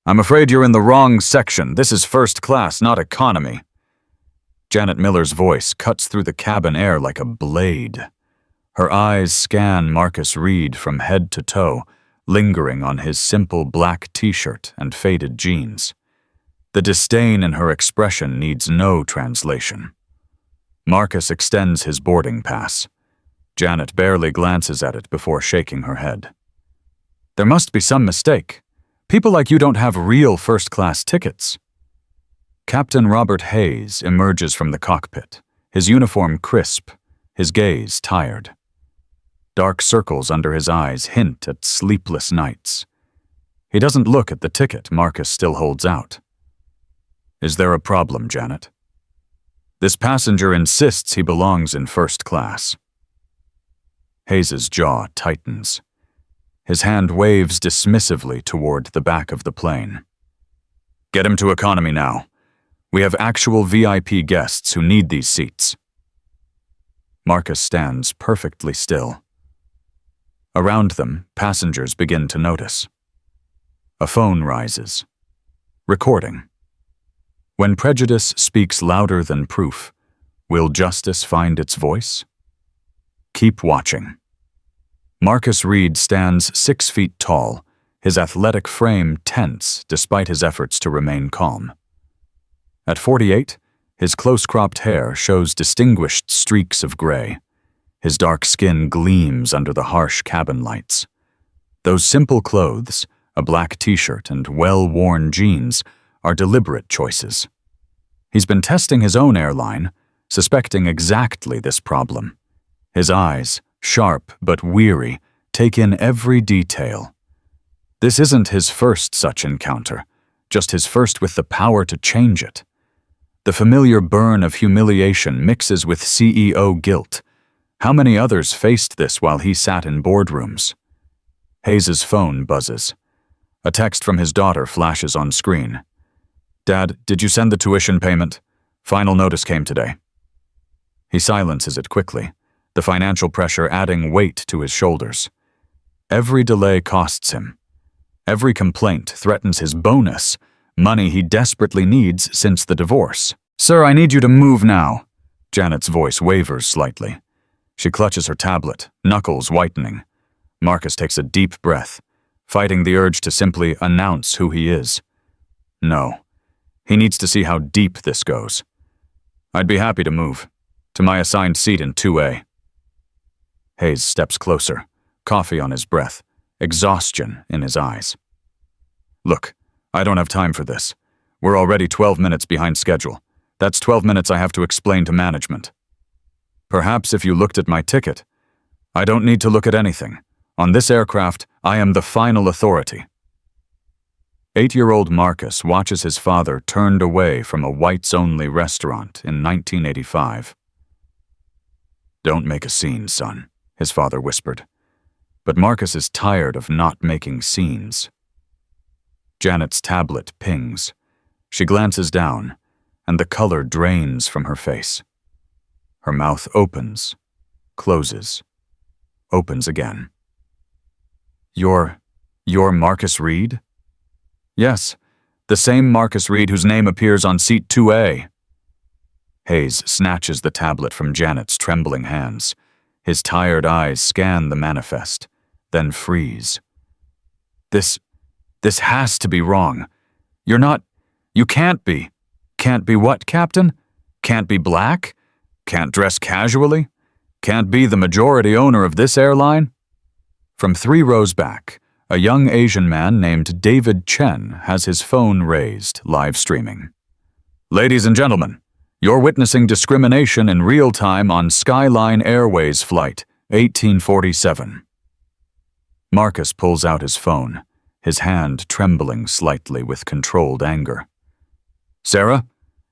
I'm afraid you're in the wrong section. This is first class, not economy. Janet Miller's voice cuts through the cabin air like a blade. Her eyes scan Marcus Reed from head to toe, lingering on his simple black t-shirt and faded jeans. The disdain in her expression needs no translation. Marcus extends his boarding pass. Janet barely glances at it before shaking her head. There must be some mistake. People like you don't have real first-class tickets. Captain Robert Hayes emerges from the cockpit, his uniform crisp, his gaze tired. Dark circles under his eyes hint at sleepless nights. He doesn't look at the ticket Marcus still holds out. Is there a problem, Janet? This passenger insists he belongs in first class. Hayes's jaw tightens. His hand waves dismissively toward the back of the plane. Get him to economy now. We have actual VIP guests who need these seats. Marcus stands perfectly still. Around them, passengers begin to notice. A phone rises. Recording. When prejudice speaks louder than proof, will justice find its voice? Keep watching. Marcus Reed stands 6 feet tall, his athletic frame tense despite his efforts to remain calm. At 48, his close-cropped hair shows distinguished streaks of gray. His dark skin gleams under the harsh cabin lights. Those simple clothes, a black t-shirt and well-worn jeans, are deliberate choices. He's been testing his own airline, suspecting exactly this problem. His eyes, sharp but weary, take in every detail. This isn't his first such encounter, just his first with the power to change it. The familiar burn of humiliation mixes with CEO guilt. How many others faced this while he sat in boardrooms? Hayes's phone buzzes. A text from his daughter flashes on screen. Dad, did you send the tuition payment? Final notice came today. He silences it quickly, the financial pressure adding weight to his shoulders. Every delay costs him. Every complaint threatens his bonus, money he desperately needs since the divorce. Sir, I need you to move now. Janet's voice wavers slightly. She clutches her tablet, knuckles whitening. Marcus takes a deep breath, fighting the urge to simply announce who he is. No. He needs to see how deep this goes. I'd be happy to move. To my assigned seat in 2A. Hayes steps closer, coffee on his breath, exhaustion in his eyes. Look, I don't have time for this. We're already 12 minutes behind schedule. That's 12 minutes I have to explain to management. Perhaps if you looked at my ticket. I don't need to look at anything. On this aircraft, I am the final authority. 8-year-old Marcus watches his father turned away from a whites-only restaurant in 1985. Don't make a scene, son, his father whispered. But Marcus is tired of not making scenes. Janet's tablet pings. She glances down, and the color drains from her face. Her mouth opens, closes, opens again. You're Marcus Reed? Yes, the same Marcus Reed whose name appears on seat 2A. Hayes snatches the tablet from Janet's trembling hands. His tired eyes scan the manifest, then freeze. This has to be wrong. You can't be. Can't be what, Captain? Can't be black? Can't dress casually? Can't be the majority owner of this airline? From 3 rows back, a young Asian man named David Chen has his phone raised, live streaming. Ladies and gentlemen, you're witnessing discrimination in real time on Skyline Airways Flight 1847. Marcus pulls out his phone, his hand trembling slightly with controlled anger. Sarah,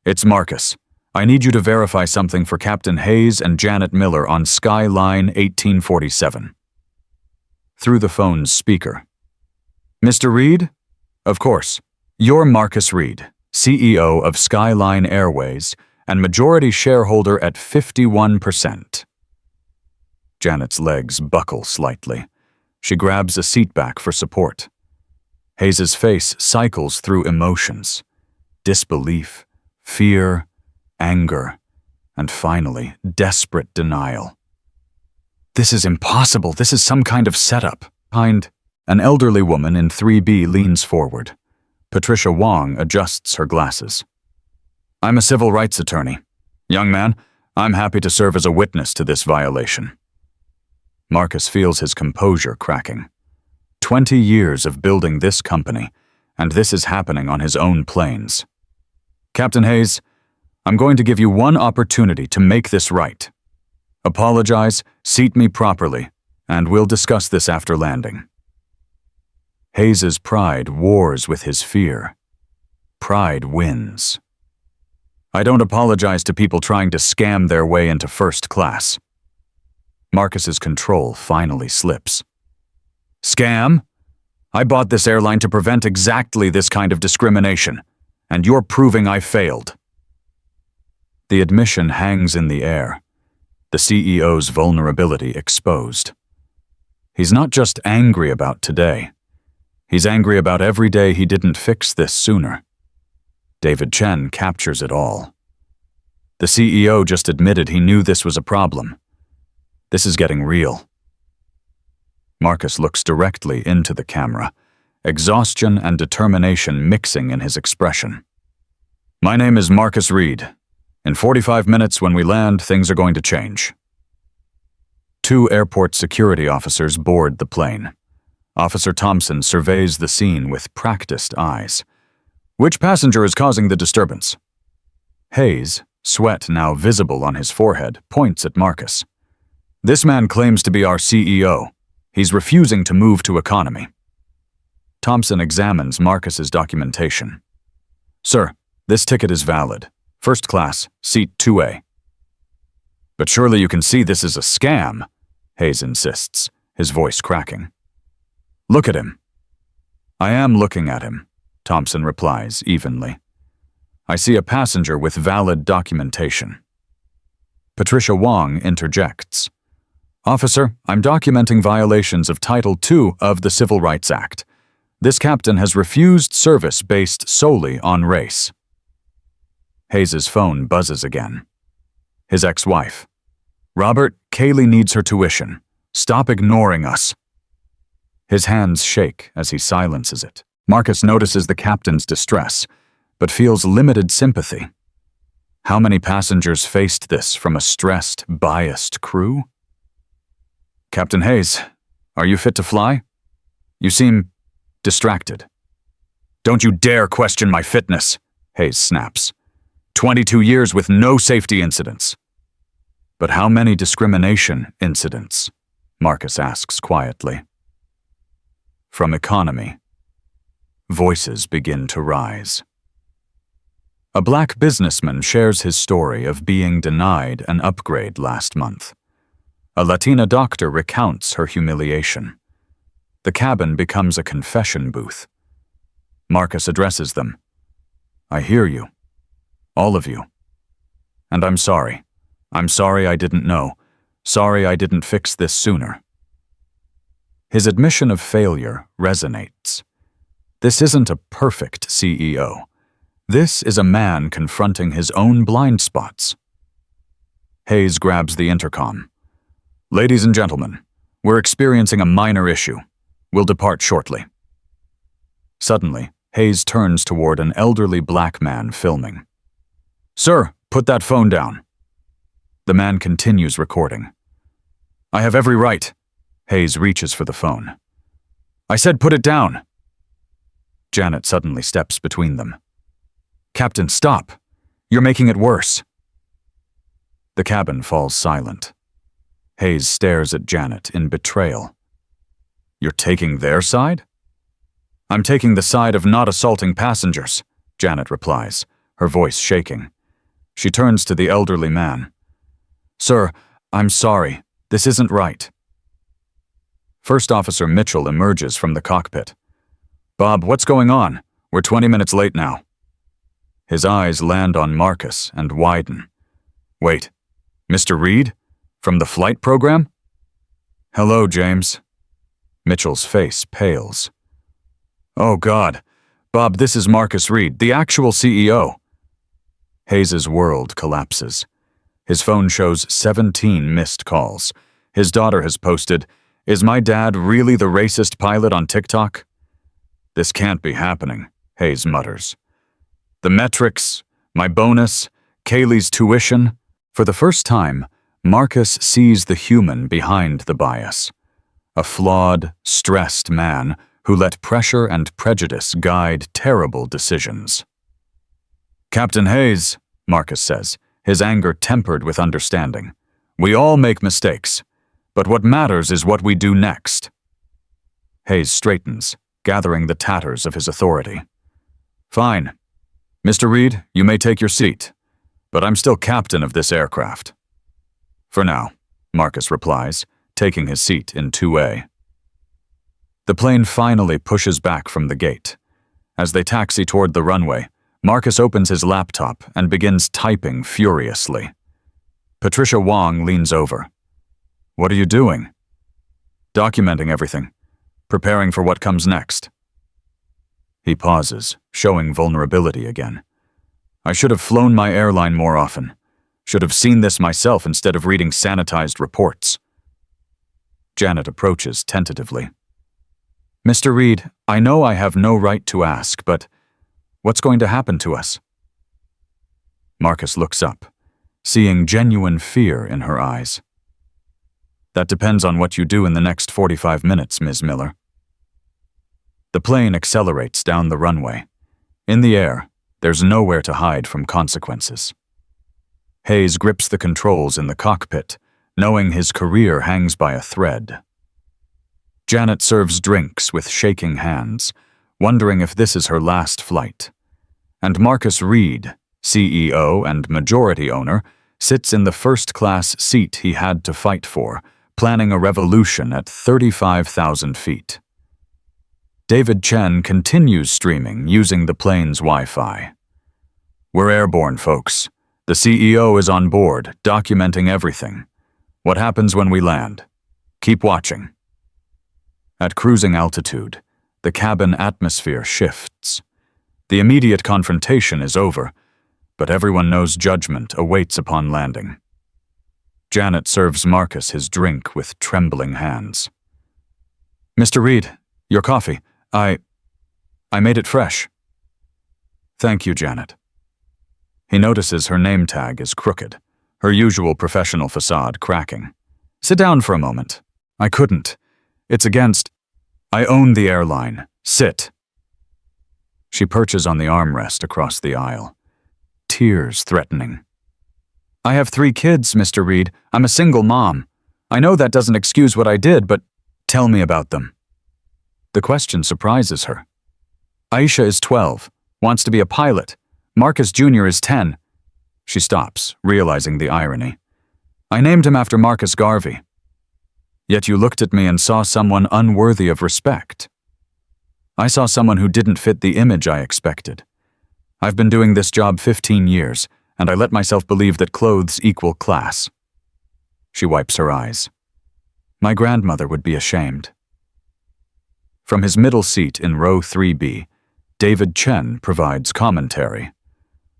it's Marcus. I need you to verify something for Captain Hayes and Janet Miller on Skyline 1847. Through the phone's speaker. Mr. Reed? Of course. You're Marcus Reed, CEO of Skyline Airways and majority shareholder at 51%. Janet's legs buckle slightly. She grabs a seat back for support. Hayes's face cycles through emotions: disbelief, fear, anger, and finally, desperate denial. This is impossible. This is some kind of setup. Behind, an elderly woman in 3B leans forward. Patricia Wong adjusts her glasses. I'm a civil rights attorney. Young man, I'm happy to serve as a witness to this violation. Marcus feels his composure cracking. 20 years of building this company, and this is happening on his own planes. Captain Hayes, I'm going to give you one opportunity to make this right. Apologize, seat me properly, and we'll discuss this after landing. Hayes's pride wars with his fear. Pride wins. I don't apologize to people trying to scam their way into first class. Marcus's control finally slips. Scam? I bought this airline to prevent exactly this kind of discrimination, and you're proving I failed. The admission hangs in the air, the CEO's vulnerability exposed. He's not just angry about today. He's angry about every day he didn't fix this sooner. David Chen captures it all. The CEO just admitted he knew this was a problem. This is getting real. Marcus looks directly into the camera, exhaustion and determination mixing in his expression. My name is Marcus Reed. In 45 minutes when we land, things are going to change. 2 airport security officers board the plane. Officer Thompson surveys the scene with practiced eyes. Which passenger is causing the disturbance? Hayes, sweat now visible on his forehead, points at Marcus. This man claims to be our CEO. He's refusing to move to economy. Thompson examines Marcus's documentation. Sir, this ticket is valid. First class, seat 2A. But surely you can see this is a scam, Hayes insists, his voice cracking. Look at him. I am looking at him, Thompson replies evenly. I see a passenger with valid documentation. Patricia Wong interjects. Officer, I'm documenting violations of Title II of the Civil Rights Act. This captain has refused service based solely on race. Hayes's phone buzzes again. His ex-wife. Robert, Kaylee needs her tuition. Stop ignoring us. His hands shake as he silences it. Marcus notices the captain's distress, but feels limited sympathy. How many passengers faced this from a stressed, biased crew? Captain Hayes, are you fit to fly? You seem distracted. Don't you dare question my fitness, Hayes snaps. 22 years with no safety incidents. But how many discrimination incidents? Marcus asks quietly. From economy, voices begin to rise. A black businessman shares his story of being denied an upgrade last month. A Latina doctor recounts her humiliation. The cabin becomes a confession booth. Marcus addresses them. I hear you. All of you. And I'm sorry. I'm sorry I didn't know. Sorry I didn't fix this sooner. His admission of failure resonates. This isn't a perfect CEO. This is a man confronting his own blind spots. Hayes grabs the intercom. Ladies and gentlemen, we're experiencing a minor issue. We'll depart shortly. Suddenly, Hayes turns toward an elderly black man filming. Sir, put that phone down. The man continues recording. I have every right. Hayes reaches for the phone. I said put it down. Janet suddenly steps between them. Captain, stop. You're making it worse. The cabin falls silent. Hayes stares at Janet in betrayal. You're taking their side? I'm taking the side of not assaulting passengers, Janet replies, her voice shaking. She turns to the elderly man. Sir, I'm sorry. This isn't right. First Officer Mitchell emerges from the cockpit. Bob, what's going on? We're 20 minutes late now. His eyes land on Marcus and widen. Wait, Mr. Reed? From the flight program? Hello, James. Mitchell's face pales. Oh, God. Bob, this is Marcus Reed, the actual CEO. Hayes's world collapses. His phone shows 17 missed calls. His daughter has posted, "Is my dad really the racist pilot on TikTok?" "This can't be happening," Hayes mutters. "The metrics, my bonus, Kaylee's tuition." For the first time, Marcus sees the human behind the bias. A flawed, stressed man who let pressure and prejudice guide terrible decisions. "Captain Hayes," Marcus says, his anger tempered with understanding, "we all make mistakes, but what matters is what we do next." Hayes straightens, gathering the tatters of his authority. "Fine. Mr. Reed, you may take your seat, but I'm still captain of this aircraft." "For now," Marcus replies, taking his seat in 2A. The plane finally pushes back from the gate. As they taxi toward the runway, Marcus opens his laptop and begins typing furiously. Patricia Wong leans over. "What are you doing?" "Documenting everything. Preparing for what comes next." He pauses, showing vulnerability again. "I should have flown my airline more often. Should have seen this myself instead of reading sanitized reports." Janet approaches tentatively. "Mr. Reed, I know I have no right to ask, but what's going to happen to us?" Marcus looks up, seeing genuine fear in her eyes. "That depends on what you do in the next 45 minutes, Ms. Miller." The plane accelerates down the runway. In the air, there's nowhere to hide from consequences. Hayes grips the controls in the cockpit, knowing his career hangs by a thread. Janet serves drinks with shaking hands, wondering if this is her last flight. And Marcus Reed, CEO and majority owner, sits in the first-class seat he had to fight for, planning a revolution at 35,000 feet. David Chen continues streaming using the plane's Wi-Fi. "We're airborne, folks. The CEO is on board, documenting everything. What happens when we land? Keep watching." At cruising altitude, the cabin atmosphere shifts. The immediate confrontation is over, but everyone knows judgment awaits upon landing. Janet serves Marcus his drink with trembling hands. "Mr. Reed, your coffee. I made it fresh." "Thank you, Janet." He notices her name tag is crooked, her usual professional facade cracking. "Sit down for a moment." "I couldn't. It's against—" "I own the airline. Sit." She perches on the armrest across the aisle, tears threatening. "I have 3 kids, Mr. Reed. I'm a single mom. I know that doesn't excuse what I did, but tell me about them." The question surprises her. "Aisha is 12, wants to be a pilot. Marcus Jr. is 10. She stops, realizing the irony. "I named him after Marcus Garvey." "Yet you looked at me and saw someone unworthy of respect." "I saw someone who didn't fit the image I expected. I've been doing this job 15 years, and I let myself believe that clothes equal class." She wipes her eyes. "My grandmother would be ashamed." From his middle seat in row 3B, David Chen provides commentary.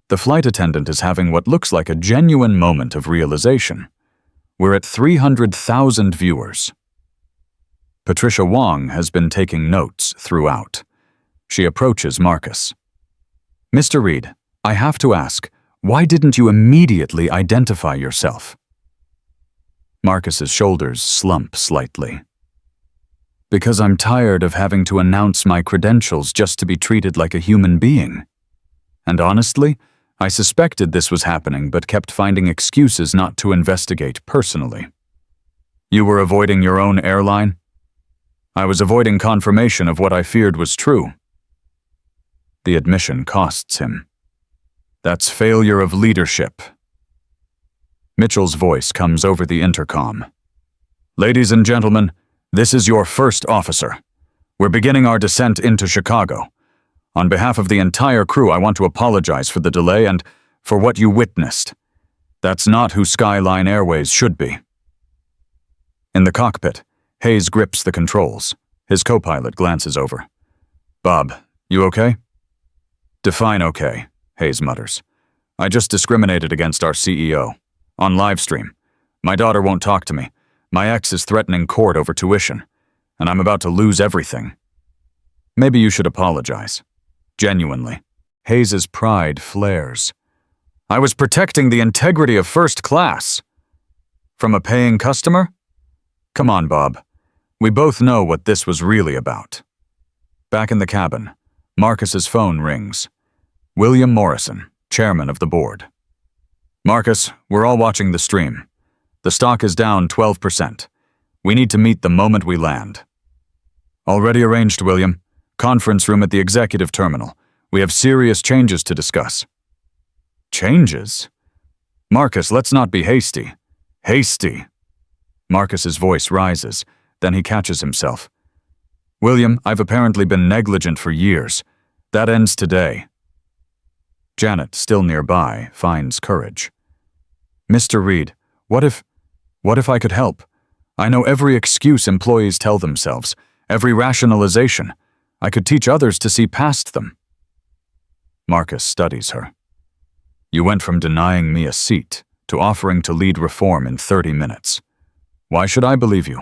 The flight attendant is having what looks like a genuine moment of realization. We're at 300,000 viewers. Patricia Wong has been taking notes throughout. She approaches Marcus. "Mr. Reed, I have to ask, why didn't you immediately identify yourself?" Marcus's shoulders slump slightly. "Because I'm tired of having to announce my credentials just to be treated like a human being. And honestly, I suspected this was happening but kept finding excuses not to investigate personally." "You were avoiding your own airline?" "I was avoiding confirmation of what I feared was true." The admission costs him. "That's failure of leadership." Mitchell's voice comes over the intercom. "Ladies and gentlemen, this is your first officer. We're beginning our descent into Chicago. On behalf of the entire crew, I want to apologize for the delay and for what you witnessed. That's not who Skyline Airways should be." In the cockpit, Hayes grips the controls. His co-pilot glances over. Bob, you okay? Define okay, Hayes mutters. I just discriminated against our CEO. On livestream. My daughter won't talk to me. My ex is threatening court over tuition. And I'm about to lose everything. Maybe you should apologize. Genuinely. Hayes's pride flares. I was protecting the integrity of first class. From a paying customer? Come on, Bob. We both know what this was really about. Back in the cabin, Marcus's phone rings. William Morrison, chairman of the board. Marcus, we're all watching the stream. The stock is down 12%. We need to meet the moment we land. Already arranged, William. Conference room at the executive terminal. We have serious changes to discuss. Changes? Marcus, let's not be hasty. Hasty. Marcus's voice rises, then he catches himself. William, I've apparently been negligent for years. That ends today. Janet, still nearby, finds courage. Mr. Reed, what if I could help? I know every excuse employees tell themselves, every rationalization. I could teach others to see past them. Marcus studies her. You went from denying me a seat to offering to lead reform in 30 minutes. Why should I believe you?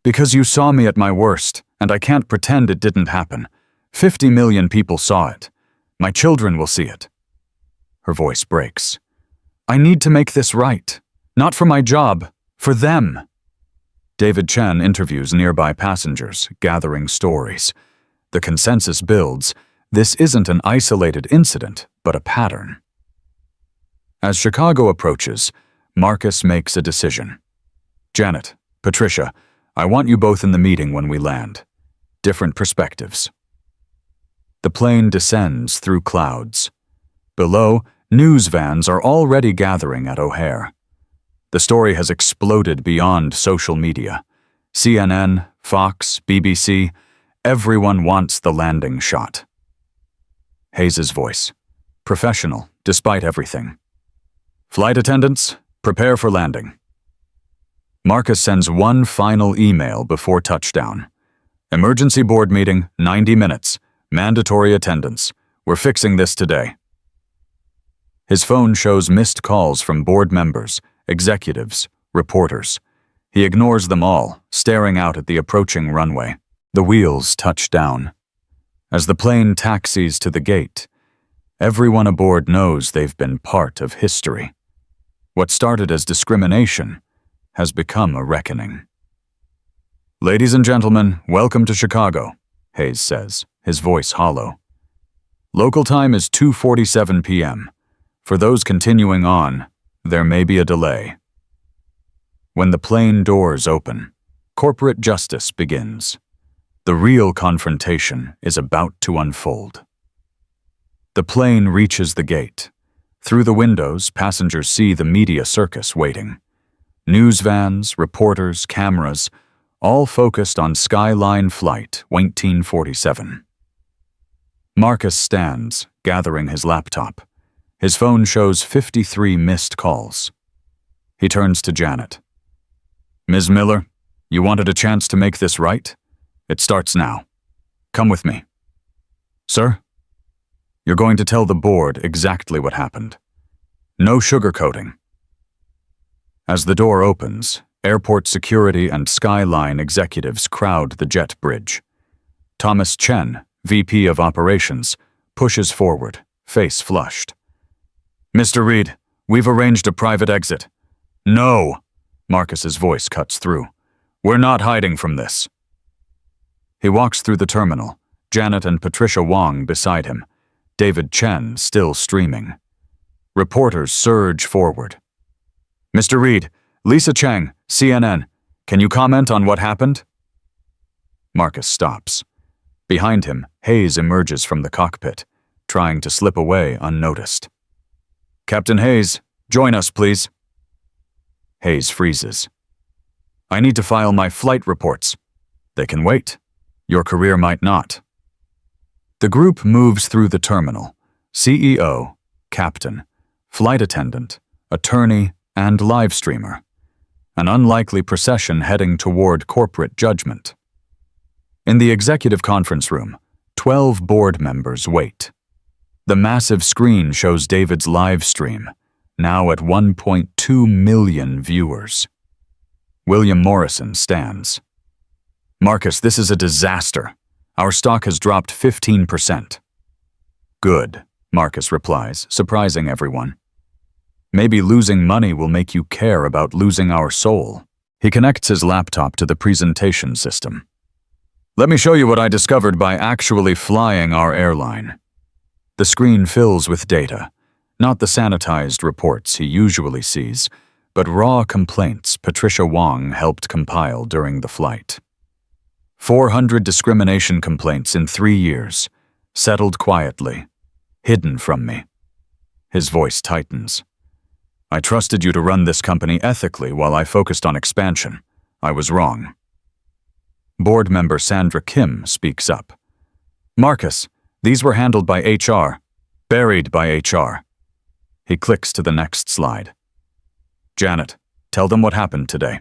Because you saw me at my worst, and I can't pretend it didn't happen. 50 million people saw it. My children will see it. Her voice breaks. I need to make this right. Not for my job, for them. David Chen interviews nearby passengers, gathering stories. The consensus builds. This isn't an isolated incident, but a pattern. As Chicago approaches, Marcus makes a decision. Janet, Patricia, I want you both in the meeting when we land. Different perspectives. The plane descends through clouds. Below, news vans are already gathering at O'Hare. The story has exploded beyond social media. CNN, Fox, BBC, everyone wants the landing shot. Hayes's voice. Professional, despite everything. Flight attendants, prepare for landing. Marcus sends one final email before touchdown. Emergency board meeting, 90 minutes. Mandatory attendance. We're fixing this today. His phone shows missed calls from board members, executives, reporters. He ignores them all, staring out at the approaching runway. The wheels touch down. As the plane taxis to the gate, everyone aboard knows they've been part of history. What started as discrimination has become a reckoning. Ladies and gentlemen, welcome to Chicago, Hayes says, his voice hollow. Local time is 2:47 p.m. For those continuing on, there may be a delay. When the plane doors open, corporate justice begins. The real confrontation is about to unfold. The plane reaches the gate. Through the windows, passengers see the media circus waiting. News vans, reporters, cameras, all focused on Skyline Flight 1947. Marcus stands, gathering his laptop. His phone shows 53 missed calls. He turns to Janet. Ms. Miller, you wanted a chance to make this right? It starts now. Come with me. Sir? You're going to tell the board exactly what happened. No sugarcoating. As the door opens, airport security and Skyline executives crowd the jet bridge. Thomas Chen, VP of Operations, pushes forward, face flushed. Mr. Reed, we've arranged a private exit. No! Marcus's voice cuts through. We're not hiding from this. He walks through the terminal, Janet and Patricia Wong beside him, David Chen still streaming. Reporters surge forward. Mr. Reed, Lisa Chang, CNN, can you comment on what happened? Marcus stops. Behind him, Hayes emerges from the cockpit, trying to slip away unnoticed. Captain Hayes, join us, please. Hayes freezes. I need to file my flight reports. They can wait. Your career might not. The group moves through the terminal. CEO, captain, flight attendant, attorney, and live streamer. An unlikely procession heading toward corporate judgment. In the executive conference room, 12 board members wait. The massive screen shows David's live stream, now at 1.2 million viewers. William Morrison stands. "Marcus, this is a disaster. Our stock has dropped 15%. "Good," Marcus replies, surprising everyone. "Maybe losing money will make you care about losing our soul." He connects his laptop to the presentation system. "Let me show you what I discovered by actually flying our airline." The screen fills with data, not the sanitized reports he usually sees, but raw complaints Patricia Wong helped compile during the flight. 400 discrimination complaints in 3 years, settled quietly, hidden from me. His voice tightens. "I trusted you to run this company ethically while I focused on expansion. I was wrong." Board member Sandra Kim speaks up. "Marcus, these were handled by HR, buried by HR." He clicks to the next slide. "Janet, tell them what happened today."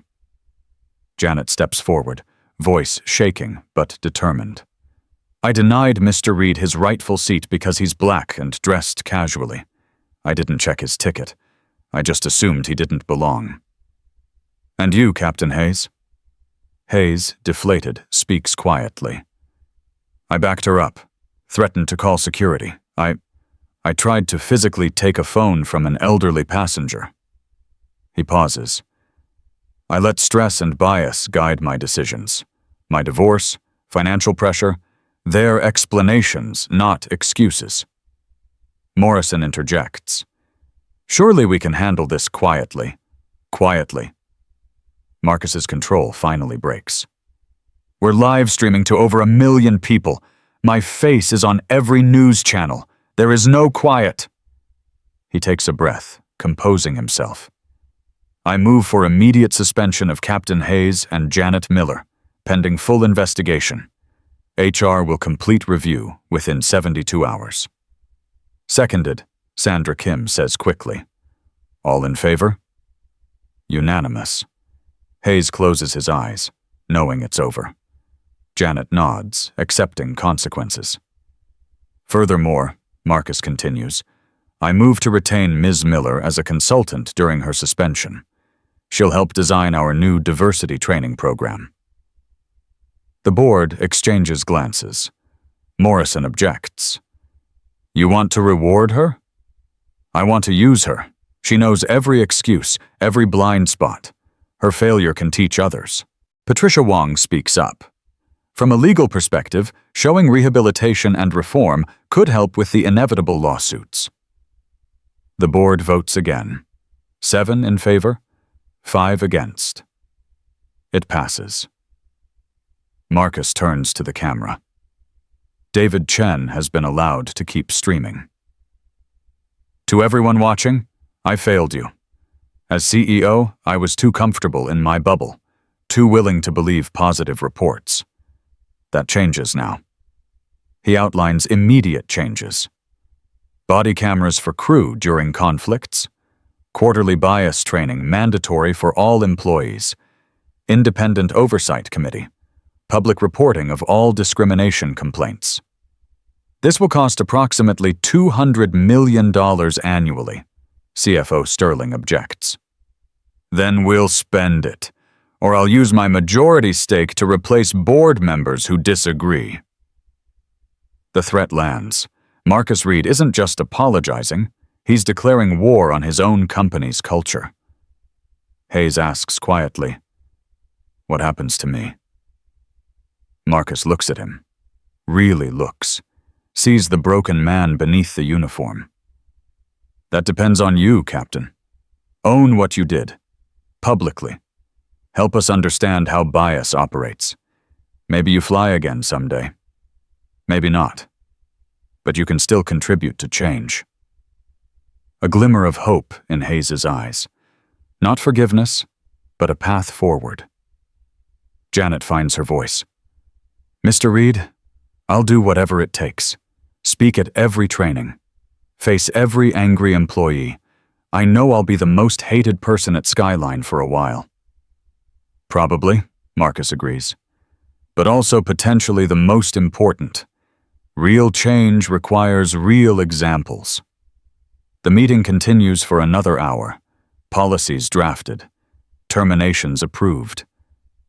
Janet steps forward, voice shaking but determined. "I denied Mr. Reed his rightful seat because he's black and dressed casually. I didn't check his ticket. I just assumed he didn't belong." "And you, Captain Hayes?" Hayes, deflated, speaks quietly. "I backed her up, threatened to call security. I tried to physically take a phone from an elderly passenger." He pauses. "I let stress and bias guide my decisions. My divorce, financial pressure, they're explanations, not excuses." Morrison interjects. "Surely we can handle this quietly." Quietly. Marcus's control finally breaks. "We're live streaming to over 1 million people. My face is on every news channel. There is no quiet." He takes a breath, composing himself. "I move for immediate suspension of Captain Hayes and Janet Miller, pending full investigation. HR will complete review within 72 hours. "Seconded," Sandra Kim says quickly. "All in favor?" Unanimous. Hayes closes his eyes, knowing it's over. Janet nods, accepting consequences. "Furthermore," Marcus continues, "I move to retain Ms. Miller as a consultant during her suspension. She'll help design our new diversity training program." The board exchanges glances. Morrison objects. "You want to reward her?" "I want to use her. She knows every excuse, every blind spot. Her failure can teach others." Patricia Wong speaks up. "From a legal perspective, showing rehabilitation and reform could help with the inevitable lawsuits." The board votes again. 7 in favor, 5 against. It passes. Marcus turns to the camera. David Chen has been allowed to keep streaming. "To everyone watching, I failed you. As CEO, I was too comfortable in my bubble, too willing to believe positive reports. That changes now." He outlines immediate changes. Body cameras for crew during conflicts, quarterly bias training mandatory for all employees, independent oversight committee, public reporting of all discrimination complaints. This will cost approximately $200 million annually, CFO Sterling objects. "Then we'll spend it, or I'll use my majority stake to replace board members who disagree." The threat lands. Marcus Reed isn't just apologizing, he's declaring war on his own company's culture. Hayes asks quietly, "What happens to me?" Marcus looks at him, really looks, sees the broken man beneath the uniform. "That depends on you, Captain. Own what you did, publicly. Help us understand how bias operates. Maybe you fly again someday. Maybe not. But you can still contribute to change." A glimmer of hope in Hayes' eyes. Not forgiveness, but a path forward. Janet finds her voice. "Mr. Reed, I'll do whatever it takes. Speak at every training. Face every angry employee. I know I'll be the most hated person at Skyline for a while." "Probably," Marcus agrees. "But also potentially the most important. Real change requires real examples. The meeting continues for another hour. Policies drafted. Terminations approved.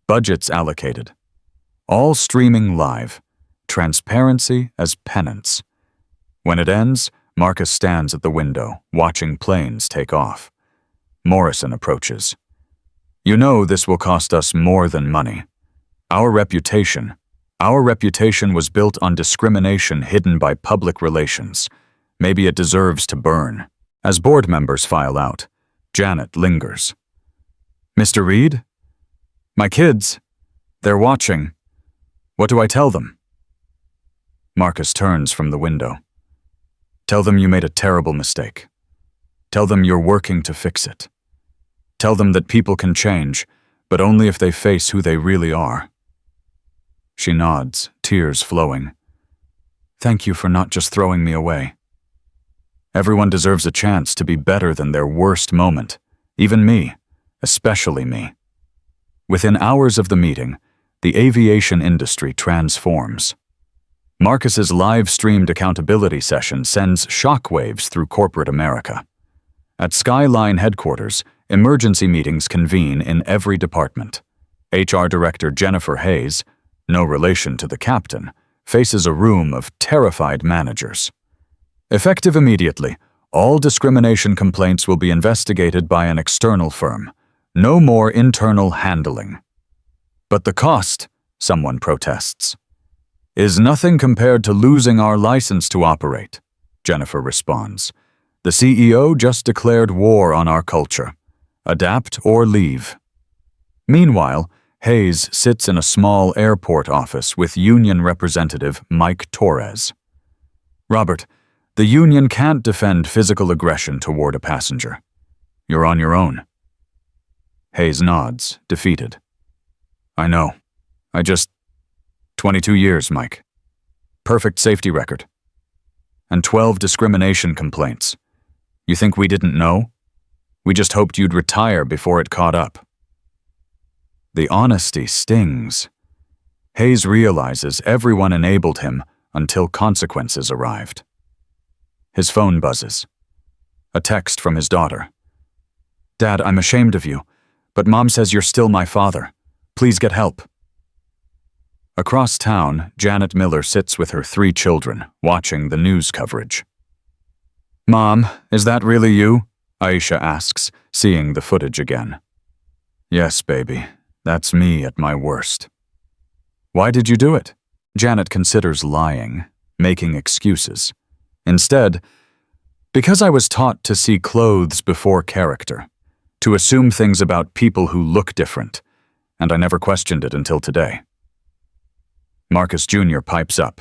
Budgets allocated. All streaming live. Transparency as penance. When it ends, Marcus stands at the window, watching planes take off. Morrison approaches. You know this will cost us more than money. Our reputation was built on discrimination hidden by public relations. Maybe it deserves to burn. As board members file out, Janet lingers. Mr. Reed? My kids. They're watching. What do I tell them? Marcus turns from the window. Tell them you made a terrible mistake. Tell them you're working to fix it. Tell them that people can change, but only if they face who they really are. She nods, tears flowing. Thank you for not just throwing me away. Everyone deserves a chance to be better than their worst moment. Even me, especially me. Within hours of the meeting, the aviation industry transforms. Marcus's live-streamed accountability session sends shockwaves through corporate America. At Skyline headquarters, emergency meetings convene in every department. HR Director Jennifer Hayes, no relation to the captain, faces a room of terrified managers. Effective immediately, all discrimination complaints will be investigated by an external firm. No more internal handling. But the cost, someone protests, is nothing compared to losing our license to operate, Jennifer responds. The CEO just declared war on our culture. Adapt or leave. Meanwhile, Hayes sits in a small airport office with union representative Mike Torres. Robert, the union can't defend physical aggression toward a passenger. You're on your own. Hayes nods, defeated. I know. 22 years, Mike. Perfect safety record. And 12 discrimination complaints. You think we didn't know? We just hoped you'd retire before it caught up. The honesty stings. Hayes realizes everyone enabled him until consequences arrived. His phone buzzes. A text from his daughter. Dad, I'm ashamed of you, but Mom says you're still my father. Please get help. Across town, Janet Miller sits with her 3 children, watching the news coverage. Mom, is that really you? Aisha asks, seeing the footage again. Yes, baby. That's me at my worst. Why did you do it? Janet considers lying, making excuses. Instead, because I was taught to see clothes before character, to assume things about people who look different, and I never questioned it until today. Marcus Jr. pipes up.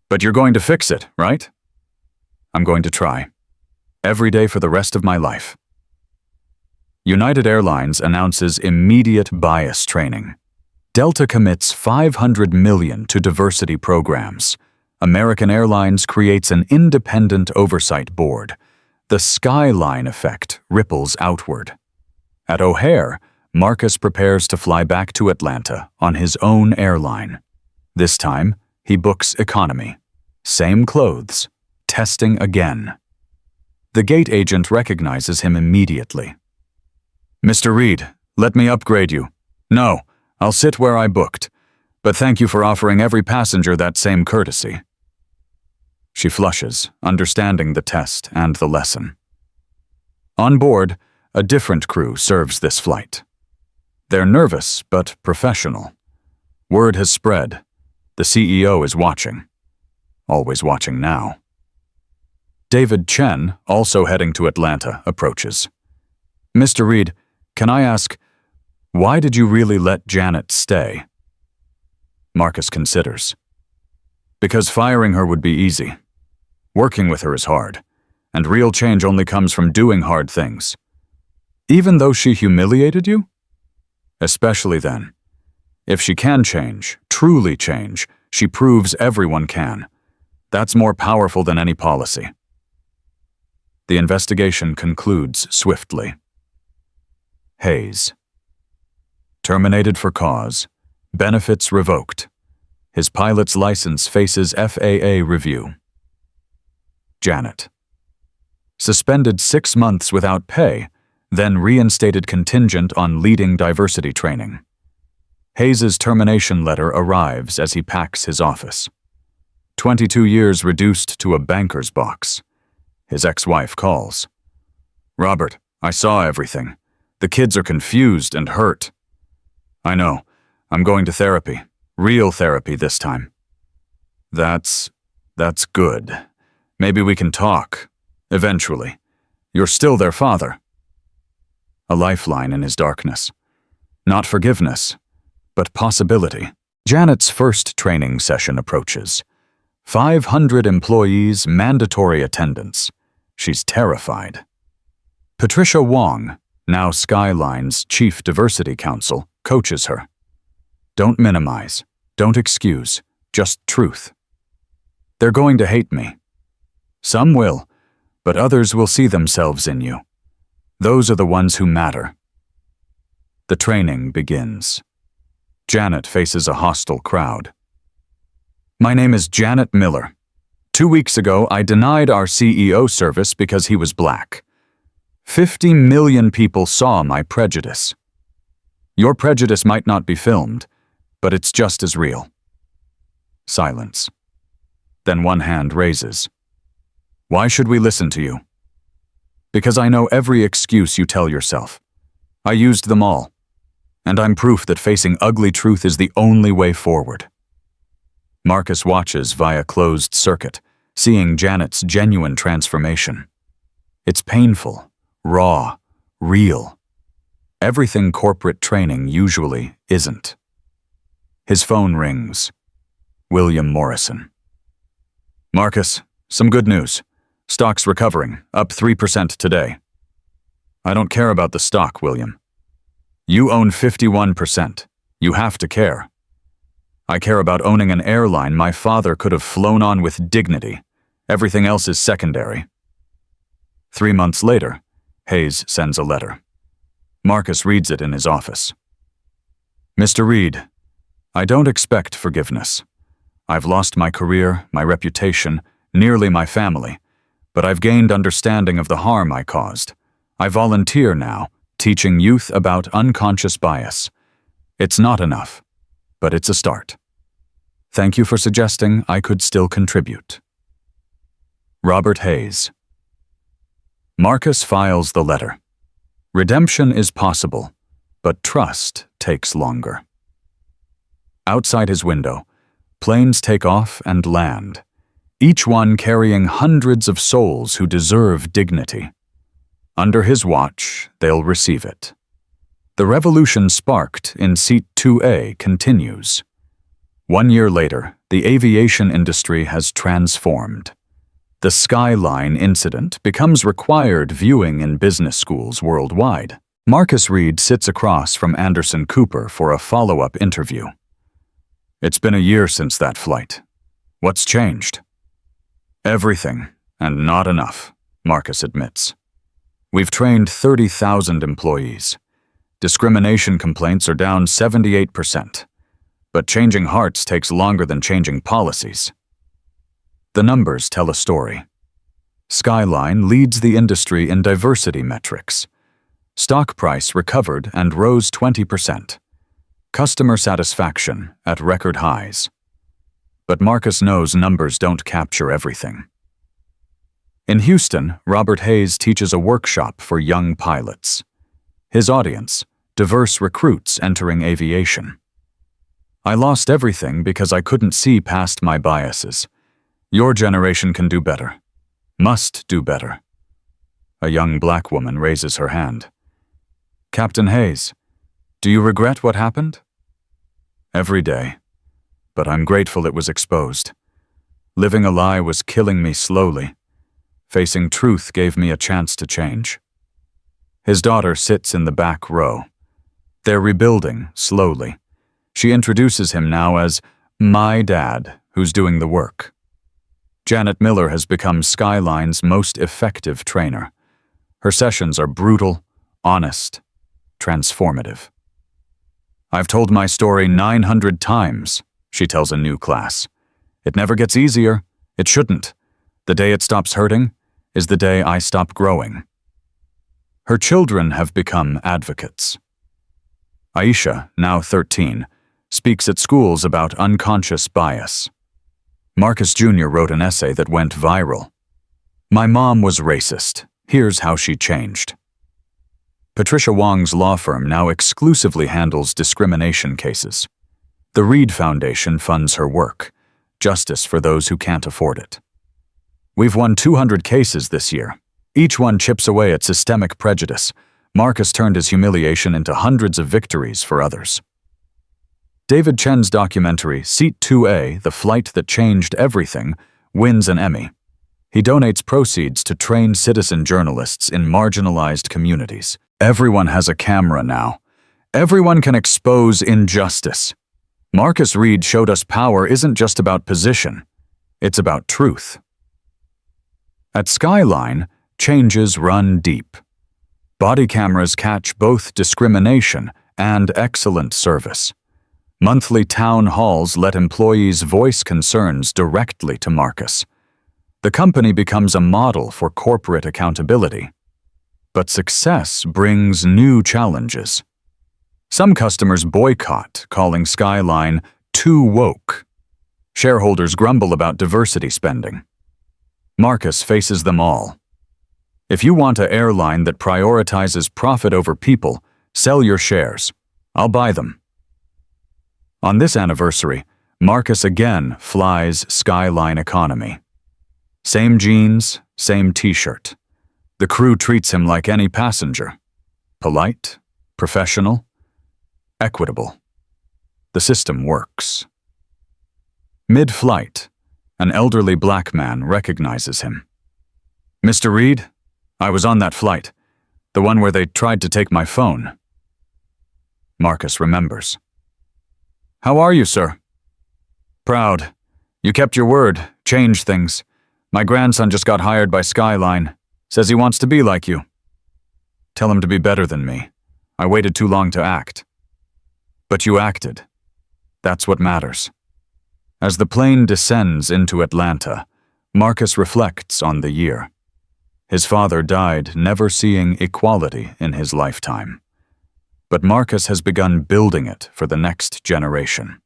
But you're going to fix it, right? I'm going to try. Every day for the rest of my life. United Airlines announces immediate bias training. Delta commits $500 million to diversity programs. American Airlines creates an independent oversight board. The skyline effect ripples outward. At O'Hare, Marcus prepares to fly back to Atlanta on his own airline. This time, he books economy. Same clothes. Testing again. The gate agent recognizes him immediately. Mr. Reed, let me upgrade you. No, I'll sit where I booked. But thank you for offering every passenger that same courtesy. She flushes, understanding the test and the lesson. On board, a different crew serves this flight. They're nervous, but professional. Word has spread. The CEO is watching. Always watching now. David Chen, also heading to Atlanta, approaches. Mr. Reed, can I ask, why did you really let Janet stay? Marcus considers. Because firing her would be easy. Working with her is hard, and real change only comes from doing hard things. Even though she humiliated you? Especially then. If she can change, truly change, she proves everyone can. That's more powerful than any policy. The investigation concludes swiftly. Hayes. Terminated for cause. Benefits revoked. His pilot's license faces FAA review. Janet. Suspended 6 months without pay, then reinstated contingent on leading diversity training. Hayes's termination letter arrives as he packs his office. 22 years reduced to a banker's box. His ex-wife calls. "Robert, I saw everything. The kids are confused and hurt." "I know. I'm going to therapy. Real therapy this time." That's good. Maybe we can talk. Eventually. You're still their father." A lifeline in his darkness. Not forgiveness, but possibility. Janet's first training session approaches. 500 employees, mandatory attendance. She's terrified. Patricia Wong, now Skyline's Chief Diversity Counsel, coaches her. Don't minimize, don't excuse, just truth. "They're going to hate me." "Some will, but others will see themselves in you. Those are the ones who matter." The training begins. Janet faces a hostile crowd. "My name is Janet Miller. 2 weeks ago, I denied our CEO service because he was black. 50 million people saw my prejudice. Your prejudice might not be filmed, but it's just as real." Silence. Then one hand raises. "Why should we listen to you?" "Because I know every excuse you tell yourself. I used them all. And I'm proof that facing ugly truth is the only way forward." Marcus watches via closed circuit, seeing Janet's genuine transformation. It's painful, raw, real. Everything corporate training usually isn't. His phone rings. William Morrison. "Marcus, some good news. Stock's recovering, up 3% today." "I don't care about the stock, William. You own 51%. You have to care. I care about owning an airline my father could have flown on with dignity. Everything else is secondary." 3 months later, Hayes sends a letter. Marcus reads it in his office. "Mr. Reed, I don't expect forgiveness. I've lost my career, my reputation, nearly my family, but I've gained understanding of the harm I caused. I volunteer now, teaching youth about unconscious bias. It's not enough, but it's a start. Thank you for suggesting I could still contribute." Robert Hayes. Marcus files the letter. Redemption is possible, but trust takes longer. Outside his window, planes take off and land, each one carrying hundreds of souls who deserve dignity. Under his watch, they'll receive it. The revolution sparked in Seat 2A continues. 1 year later, the aviation industry has transformed. The Skyline incident becomes required viewing in business schools worldwide. Marcus Reed sits across from Anderson Cooper for a follow-up interview. "It's been a year since that flight. What's changed?" "Everything, and not enough," Marcus admits. "We've trained 30,000 employees. Discrimination complaints are down 78%. But changing hearts takes longer than changing policies." The numbers tell a story. Skyline leads the industry in diversity metrics. Stock price recovered and rose 20%. Customer satisfaction at record highs. But Marcus knows numbers don't capture everything. In Houston, Robert Hayes teaches a workshop for young pilots. His audience, diverse recruits entering aviation. "I lost everything because I couldn't see past my biases. Your generation can do better. Must do better." A young black woman raises her hand. "Captain Hayes, do you regret what happened?" "Every day. But I'm grateful it was exposed. Living a lie was killing me slowly. Facing truth gave me a chance to change." His daughter sits in the back row. They're rebuilding, slowly. She introduces him now as "my dad," who's doing the work. Janet Miller has become Skyline's most effective trainer. Her sessions are brutal, honest, transformative. "I've told my story 900 times," she tells a new class. It never gets easier. It shouldn't. The day it stops hurting is the day I stop growing. Her children have become advocates. Aisha, now 13, speaks at schools about unconscious bias. Marcus Jr. wrote an essay that went viral. My mom was racist. Here's how she changed. Patricia Wong's law firm now exclusively handles discrimination cases. The Reed Foundation funds her work, justice for those who can't afford it. We've won 200 cases this year. Each one chips away at systemic prejudice. Marcus turned his humiliation into hundreds of victories for others. David Chen's documentary, Seat 2A, The Flight That Changed Everything, wins an Emmy. He donates proceeds to train citizen journalists in marginalized communities. Everyone has a camera now. Everyone can expose injustice. Marcus Reed showed us power isn't just about position. It's about truth. At Skyline, changes run deep. Body cameras catch both discrimination and excellent service. Monthly town halls let employees voice concerns directly to Marcus. The company becomes a model for corporate accountability. But success brings new challenges. Some customers boycott, calling Skyline too woke. Shareholders grumble about diversity spending. Marcus faces them all. If you want an airline that prioritizes profit over people, sell your shares. I'll buy them. On this anniversary, Marcus again flies Skyline economy. Same jeans, same t-shirt. The crew treats him like any passenger. Polite, professional, equitable. The system works. Mid-flight, an elderly black man recognizes him. Mr. Reed, I was on that flight, the one where they tried to take my phone. Marcus remembers. How are you, sir? Proud. You kept your word, changed things. My grandson just got hired by Skyline. Says he wants to be like you. Tell him to be better than me. I waited too long to act. But you acted. That's what matters. As the plane descends into Atlanta, Marcus reflects on the year. His father died never seeing equality in his lifetime. But Marcus has begun building it for the next generation.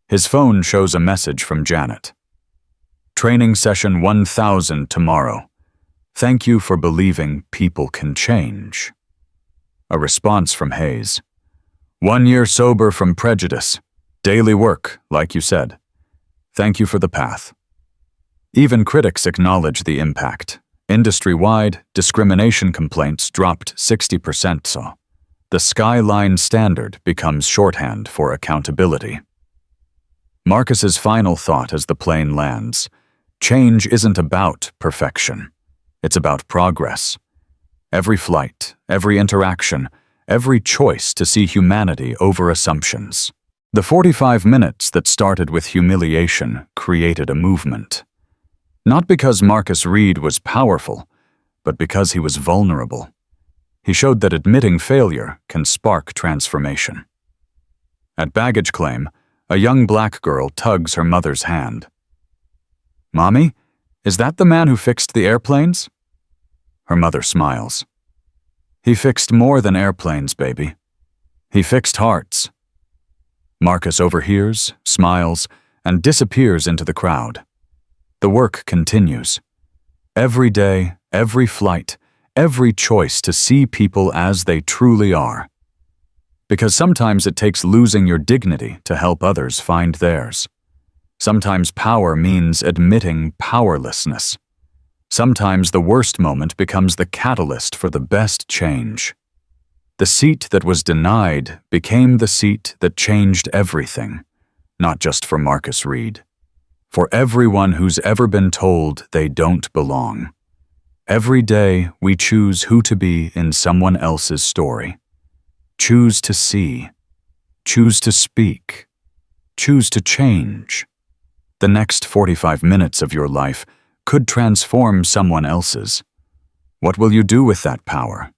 His phone shows a message from Janet. Training session 1000 tomorrow. Thank you for believing people can change. A response from Hayes. 1 year sober from prejudice. Daily work, like you said. Thank you for the path. Even critics acknowledge the impact. Industry-wide, discrimination complaints dropped 60% so. The Skyline standard becomes shorthand for accountability. Marcus's final thought as the plane lands. Change isn't about perfection. It's about progress. Every flight, every interaction, every choice to see humanity over assumptions. The 45 minutes that started with humiliation created a movement. Not because Marcus Reed was powerful, but because he was vulnerable. He showed that admitting failure can spark transformation. At baggage claim, a young black girl tugs her mother's hand. Mommy, is that the man who fixed the airplanes? Her mother smiles. He fixed more than airplanes, baby. He fixed hearts. Marcus overhears, smiles, and disappears into the crowd. The work continues. Every day, every flight, every choice to see people as they truly are. Because sometimes it takes losing your dignity to help others find theirs. Sometimes power means admitting powerlessness. Sometimes the worst moment becomes the catalyst for the best change. The seat that was denied became the seat that changed everything, not just for Marcus Reed. For everyone who's ever been told they don't belong. Every day we choose who to be in someone else's story. Choose to see. Choose to speak. Choose to change. The next 45 minutes of your life could transform someone else's. What will you do with that power?